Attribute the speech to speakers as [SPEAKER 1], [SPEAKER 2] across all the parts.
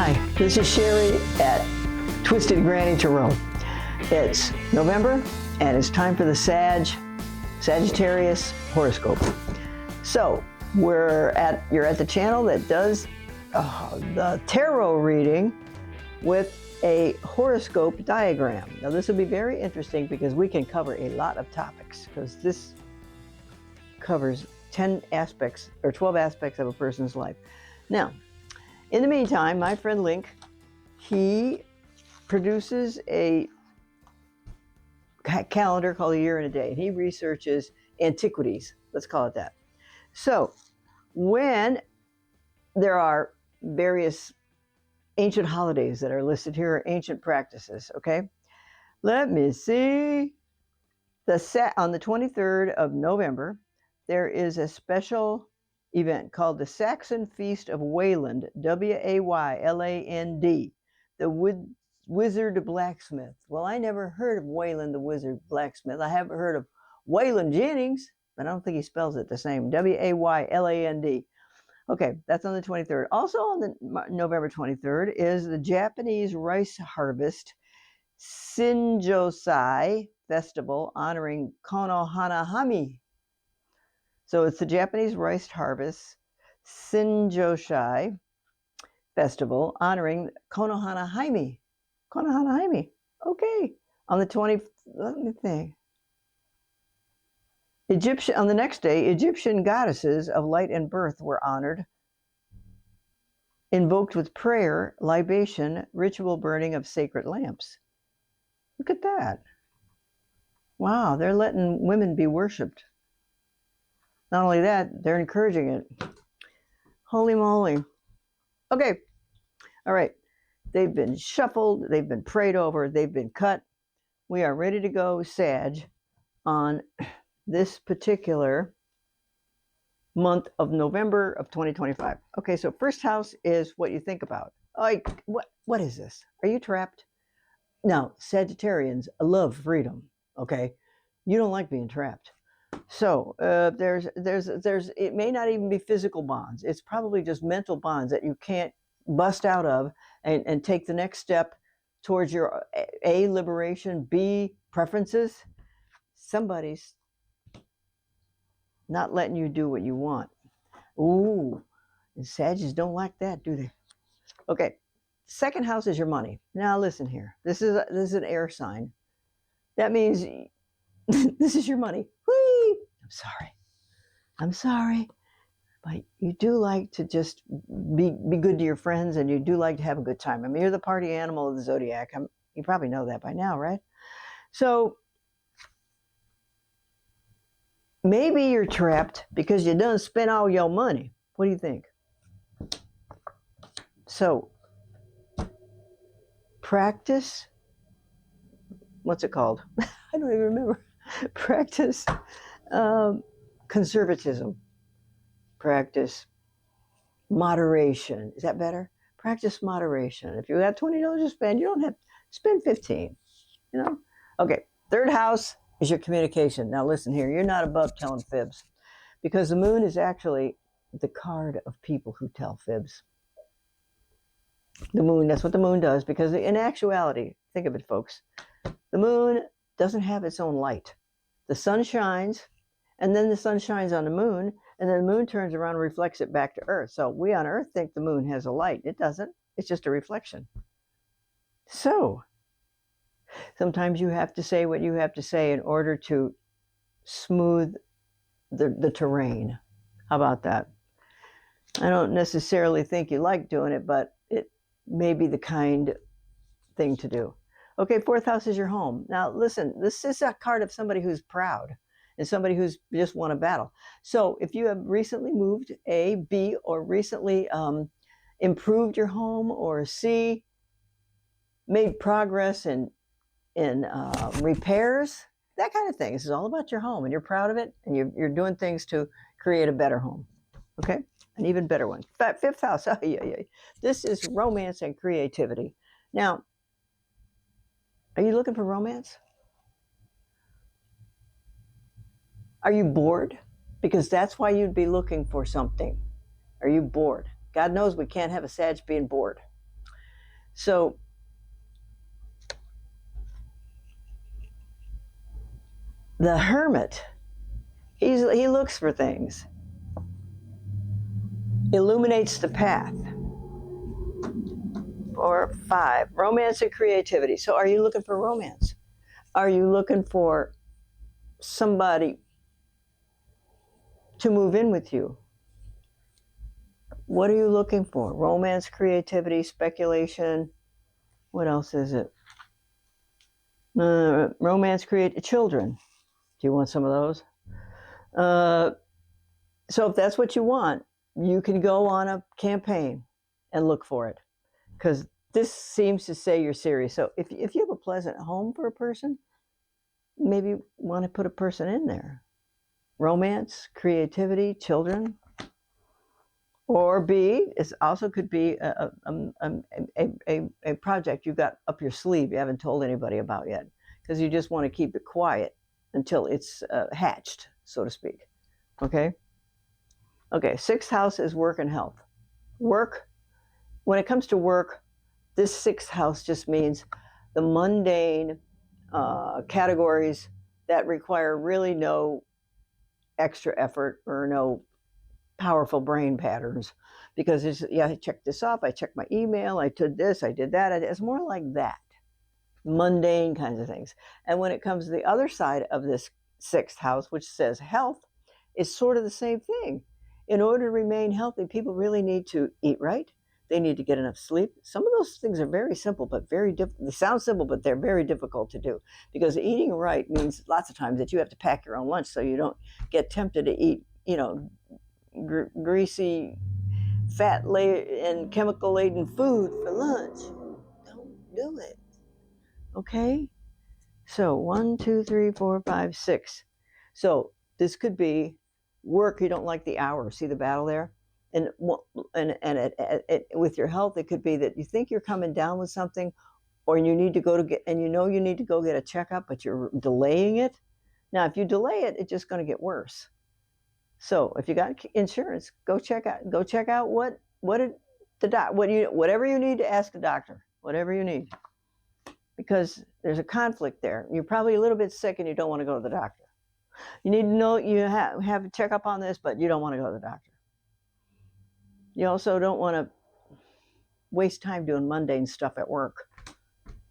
[SPEAKER 1] Hi, this is Sherry at Twisted Granny Tarot. It's November and it's time for the Sagittarius horoscope. So you're at the channel that does the tarot reading with a horoscope diagram. Now this will be very interesting because we can cover a lot of topics, because this covers 10 aspects or 12 aspects of a person's life. Now, in the meantime, my friend Link, he produces a calendar called A Year and a Day. He researches antiquities, let's call it that. So when there are various ancient holidays that are listed here, or ancient practices, okay? Let me see. On the 23rd of November, there is a special event called the Saxon Feast of Wayland, W-A-Y-L-A-N-D, the Wizard Blacksmith. Well, I never heard of Wayland the Wizard Blacksmith. I haven't heard of Waylon Jennings, but I don't think he spells it the same, W-A-Y-L-A-N-D. Okay, that's on the 23rd. Also on the November 23rd is the Japanese rice harvest Shinjosai festival honoring Konohanahami. So it's the Japanese rice harvest Shinjosai festival honoring Konohanahami. Konohanahami. Okay. On the 20th, let me think. On the next day, Egyptian goddesses of light and birth were honored, invoked with prayer, libation, ritual burning of sacred lamps. Look at that. Wow, they're letting women be worshipped. Not only that, they're encouraging it. Holy moly. Okay. All right. They've been shuffled. They've been prayed over. They've been cut. We are ready to go, Sag, on this particular month of November of 2025. Okay, so first house is what you think about. Like, what is this? Are you trapped? Now, Sagittarians love freedom, okay? You don't like being trapped. So it may not even be physical bonds. It's probably just mental bonds that you can't bust out of and take the next step towards your A, liberation, B, preferences. Somebody's not letting you do what you want. Ooh, and Sagittarius don't like that, do they? Okay, second house is your money. Now listen here. This is an air sign. That means this is your money. Whee! I'm sorry, but you do like to just be good to your friends, and you do like to have a good time. I mean, you're the party animal of the zodiac. You probably know that by now, right? So maybe you're trapped because you done spent all your money. What do you think? So practice, what's it called? I don't even remember. Practice conservatism. Practice moderation. Is that better? Practice moderation. If you have $20 to spend, you don't have to spend 15, you know? Okay, third house is your communication. Now listen here, you're not above telling fibs, because the moon is actually the card of people who tell fibs. The moon, that's what the moon does, because in actuality, think of it, folks, the moon doesn't have its own light. The sun shines, and then the sun shines on the moon, and then the moon turns around and reflects it back to Earth. So we on Earth think the moon has a light. It doesn't. It's just a reflection. So sometimes you have to say what you have to say in order to smooth the terrain. How about that? I don't necessarily think you like doing it, but it may be the kind thing to do. Okay, fourth house is your home. Now listen, this is a card of somebody who's proud and somebody who's just won a battle. So if you have recently moved, A, B, or recently improved your home, or C, made progress in repairs, that kind of thing. This is all about your home, and you're proud of it, and you're doing things to create a better home. Okay, an even better one. Fifth house, this is romance and creativity. Now, are you looking for romance? Are you bored? Because that's why you'd be looking for something. Are you bored? God knows we can't have a Sag being bored. So the hermit, he looks for things, illuminates the path. Or 5, romance and creativity. So are you looking for romance? Are you looking for somebody to move in with you? What are you looking for? Romance, creativity, speculation. What else is it? Romance, children. Do you want some of those? So if that's what you want, you can go on a campaign and look for it, because this seems to say you're serious. So if you have a pleasant home for a person, maybe you want to put a person in there. Romance, creativity, children. Or B, it also could be a project you got up your sleeve you haven't told anybody about yet, because you just want to keep it quiet until it's hatched, so to speak. Okay? Okay, 6th house is work and health. Work, when it comes to work, this 6th house just means the mundane categories that require really no extra effort or no powerful brain patterns, because it's, yeah, I checked this off, I checked my email, I did this, I did that. It's more like that, mundane kinds of things. And when it comes to the other side of this 6th house, which says health, it's sort of the same thing. In order to remain healthy, people really need to eat right. They need to get enough sleep. Some of those things are very simple, but very difficult. They sound simple, but they're very difficult to do, because eating right means lots of times that you have to pack your own lunch, so you don't get tempted to eat, greasy, and chemical-laden food for lunch. Don't do it. Okay? So 1, 2, 3, 4, 5, 6. So this could be work. You don't like the hours. See the battle there? And with your health, it could be that you think you're coming down with something, or you need to go to get, and you need to go get a checkup, but you're delaying it. Now, if you delay it, it's just going to get worse. So if you got insurance, go check out whatever you need to ask a doctor, whatever you need, because there's a conflict there. You're probably a little bit sick and you don't want to go to the doctor. You need to know you have a checkup on this, but you don't want to go to the doctor. You also don't want to waste time doing mundane stuff at work,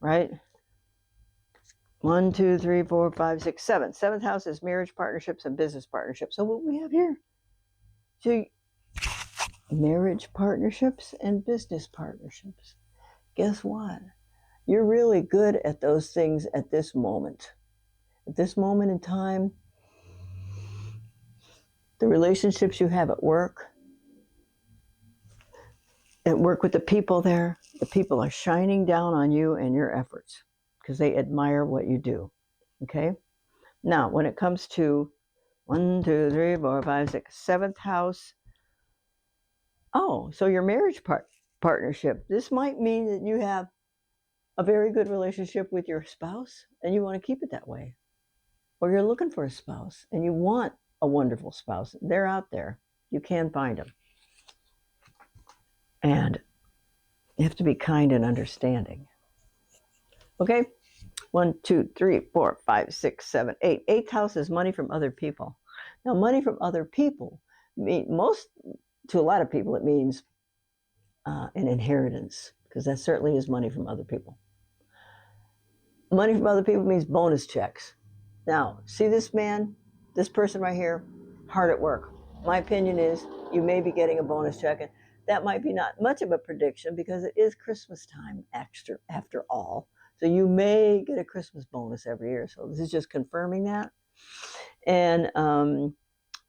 [SPEAKER 1] right? 1, 2, 3, 4, 5, 6, 7. 7th house is marriage partnerships and business partnerships. So what we have here, so marriage partnerships and business partnerships. Guess what? You're really good at those things at this moment. At this moment in time, the relationships you have at work with the people there, the people are shining down on you and your efforts because they admire what you do. Okay? Now, when it comes to 1, 2, 3, 4, 5, 6, 7th house, so your marriage partnership, this might mean that you have a very good relationship with your spouse and you want to keep it that way. Or you're looking for a spouse and you want a wonderful spouse. They're out there. You can find them. And you have to be kind and understanding. Okay? 1, 2, 3, 4, 5, 6, 7, 8. 8th house is money from other people. Now, money from other people, to a lot of people, it means an inheritance, because that certainly is money from other people. Money from other people means bonus checks. Now, see this person right here, hard at work. My opinion is you may be getting a bonus check, and that might be not much of a prediction because it is Christmas time after all. So you may get a Christmas bonus every year. So this is just confirming that. And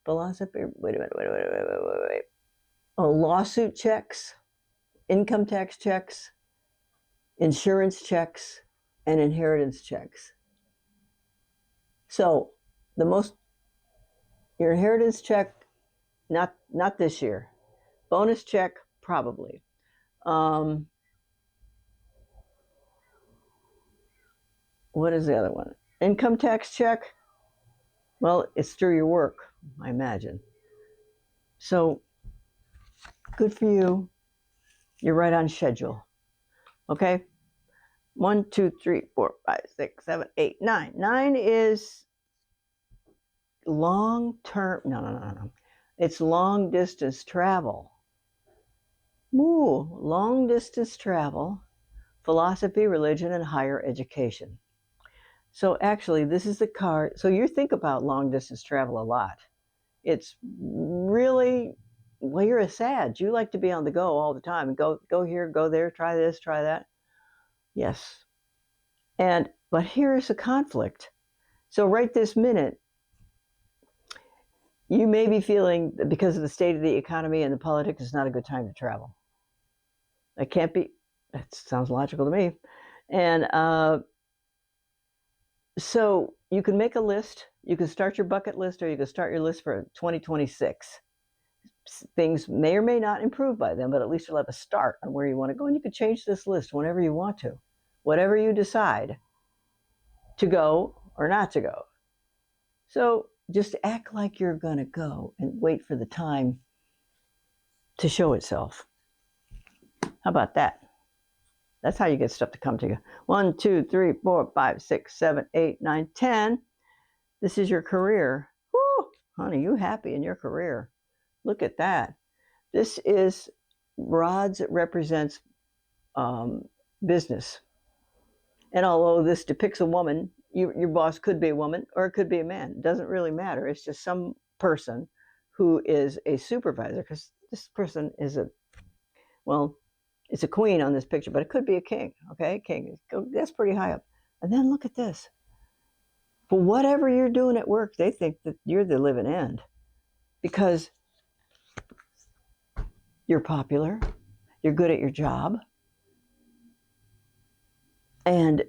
[SPEAKER 1] philosophy, wait a minute. Oh, lawsuit checks, income tax checks, insurance checks, and inheritance checks. So your inheritance check, not this year. Bonus check, probably. What is the other one? Income tax check. Well, it's through your work, I imagine. So good for you. You're right on schedule. Okay? 1, 2, 3, 4, 5, 6, 7, 8, 9. 9 is long-term. No. It's long-distance travel. Ooh, long-distance travel, philosophy, religion, and higher education. So actually, this is the card. So you think about long-distance travel a lot. It's really, well, you're a Sag. You like to be on the go all the time. Go here, go there, try this, try that. Yes. But here's a conflict. So right this minute, you may be feeling that because of the state of the economy and the politics, it's not a good time to travel. That can't be. That sounds logical to me. And so you can make a list. You can start your bucket list, or you can start your list for 2026. Things may or may not improve by then, but at least you'll have a start on where you want to go. And you can change this list whenever you want to, whatever you decide to go or not to go. So just act like you're going to go and wait for the time to show itself. How about that? That's how you get stuff to come to you. 1, 2, 3, 4, 5, 6, 7, 8, 9, 10. This is your career. Woo, honey, you happy in your career. Look at that. This is rods. It represents business. And although this depicts a woman, your boss could be a woman or it could be a man. It doesn't really matter. It's just some person who is a supervisor, because this person is it's a queen on this picture, but it could be a king. Okay, king. That's pretty high up. And then look at this. For whatever you're doing at work, they think that you're the living end because you're popular, you're good at your job, and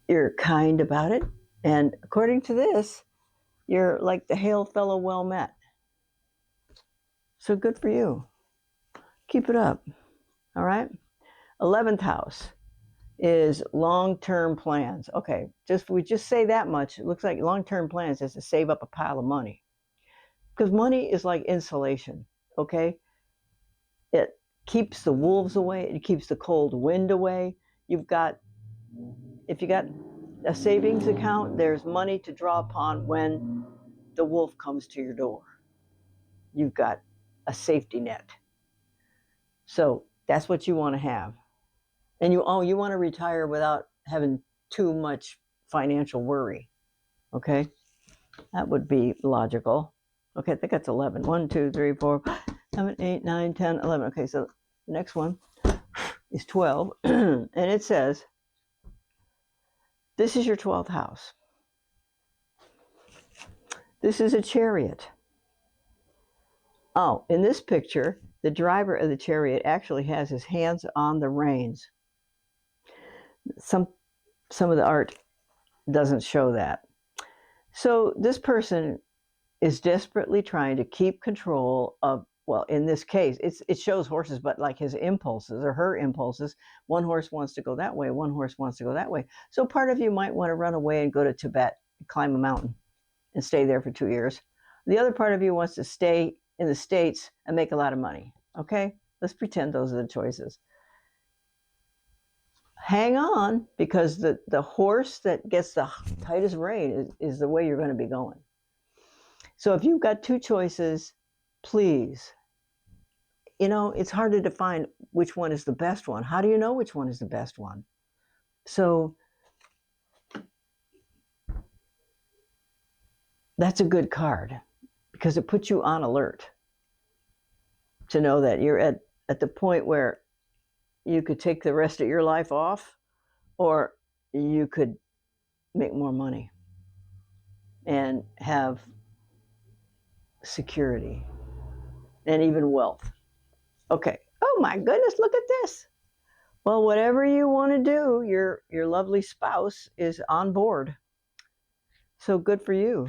[SPEAKER 1] you're kind about it. And according to this, you're like the hail fellow well met. So good for you. Keep it up. All right. 11th house is long-term plans. Okay, we just say that much. It looks like long-term plans is to save up a pile of money. Because money is like insulation, okay? It keeps the wolves away. It keeps the cold wind away. If you got a savings account, there's money to draw upon when the wolf comes to your door. You've got a safety net. So that's what you want to have. And you want to retire without having too much financial worry. Okay? That would be logical. Okay, I think that's 11. 1, 2, 3, 4, 7, 8, 9, 10, 11. Okay, so the next one is 12. And it says, this is your 12th house. This is a chariot. Oh, in this picture, the driver of the chariot actually has his hands on the reins. Some of the art doesn't show that. So this person is desperately trying to keep control of, well, in this case, it shows horses, but like his impulses or her impulses. One horse wants to go that way, one horse wants to go that way. So part of you might want to run away and go to Tibet, climb a mountain, and stay there for 2 years. The other part of you wants to stay in the States and make a lot of money. Okay? Let's pretend those are the choices. Hang on, because the horse that gets the tightest rein is the way you're going to be going. So if you've got two choices, please, it's hard to define which one is the best one. How do you know which one is the best one? So that's a good card because it puts you on alert to know that you're at the point where you could take the rest of your life off, or you could make more money and have security and even wealth. Okay. Oh my goodness, look at this. Well, whatever you want to do, your lovely spouse is on board. So good for you.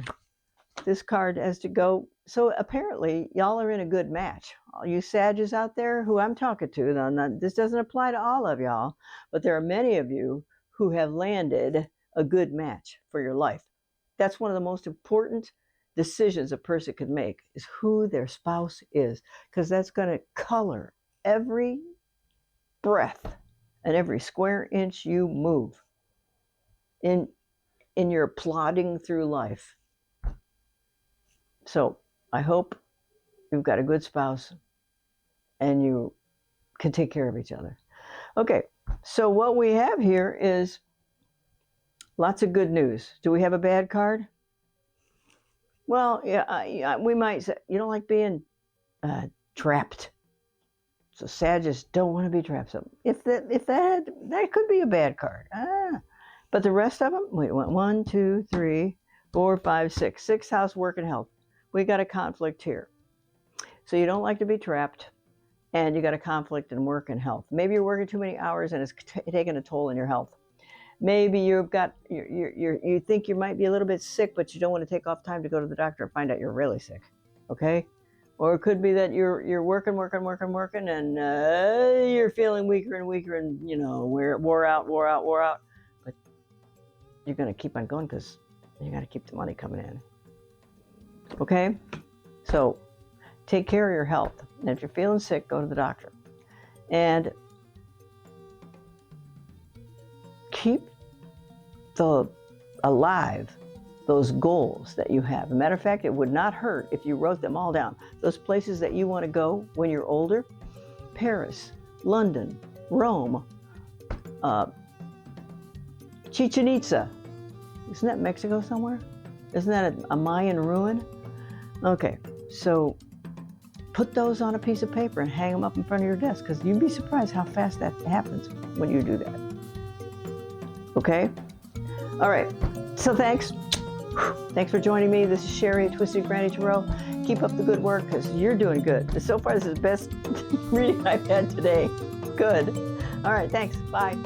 [SPEAKER 1] This card has to go. So apparently, y'all are in a good match. All you Sages out there who I'm talking to, this doesn't apply to all of y'all, but there are many of you who have landed a good match for your life. That's one of the most important decisions a person can make, is who their spouse is, because that's going to color every breath and every square inch you move in your plodding through life. So I hope you've got a good spouse and you can take care of each other. Okay, so what we have here is lots of good news. Do we have a bad card? Well, yeah, we might say, you don't like being trapped. So Sagittarius don't want to be trapped. So if that could be a bad card. But the rest of them, we went 1, 2, 3, 4, 5, 6. 6th house, work and health. We got a conflict here. So you don't like to be trapped, and you got a conflict in work and health. Maybe you're working too many hours and it's taking a toll on your health. Maybe you think you might be a little bit sick, but you don't want to take off time to go to the doctor and find out you're really sick. Okay? Or it could be that you're working, and you're feeling weaker and weaker, and we're wore out. But you're going to keep on going because you got to keep the money coming in. Okay? So take care of your health. And if you're feeling sick, go to the doctor. And keep alive those goals that you have. As a matter of fact, it would not hurt if you wrote them all down. Those places that you want to go when you're older: Paris, London, Rome, Chichen Itza. Isn't that Mexico somewhere? Isn't that a Mayan ruin? Okay, so put those on a piece of paper and hang them up in front of your desk, because you'd be surprised how fast that happens when you do that. Okay? All right, so thanks. Thanks for joining me. This is Sherry at Twisted Granny Tarot. Keep up the good work, because you're doing good. So far, this is the best reading I've had today. Good. All right, thanks. Bye.